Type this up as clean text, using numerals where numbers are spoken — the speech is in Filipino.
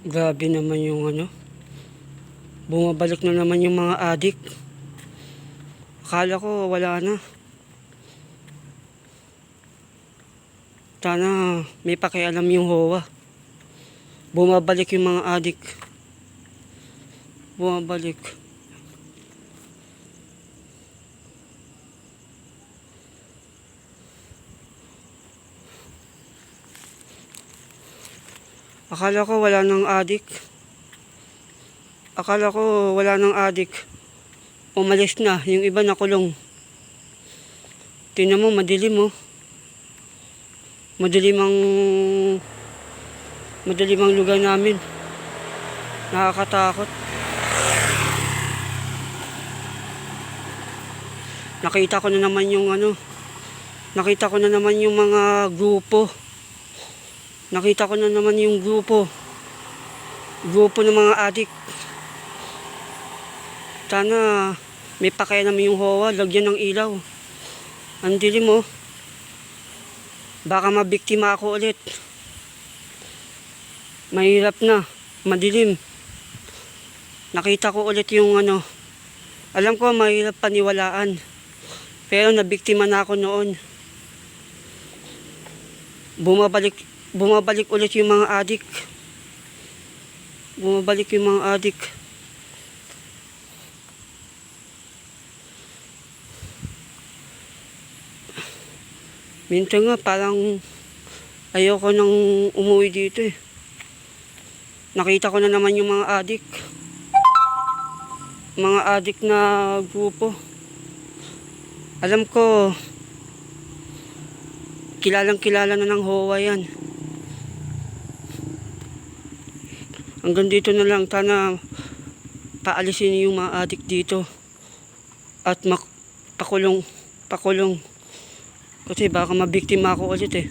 Grabe naman yung bumabalik na naman yung mga adik. Akala ko wala na. Sana may pakialam yung HOA. Bumabalik yung mga adik. Bumabalik. Akala ko wala nang adik. Akala ko wala nang adik. Umalis na. Yung iba nakulong. Tingnan mo, madilim oh. Madilim ang lugar namin. Nakakatakot. Nakita ko na naman yung Nakita ko na naman yung mga grupo. Nakita ko na naman yung grupo ng mga adik. Sana may pakialam yung HOA, lagyan ng ilaw. Ang dilim oh. Baka mabiktima ako ulit. Mahirap na, madilim. Nakita ko ulit yung Alam ko mahirap paniwalaan. Pero nabiktima na ako noon. Bumabalik ulit yung mga adik. Bumabalik yung mga adik. Minsan nga parang ayoko nang umuwi dito eh. Nakita ko na naman yung mga adik. Mga adik na grupo. Alam ko kilalang kilala na ng HOA yan. Hanggang dito na lang. Sana paalisin yung mga adik dito. At pakulong. Kasi baka mabiktima ako ulit eh.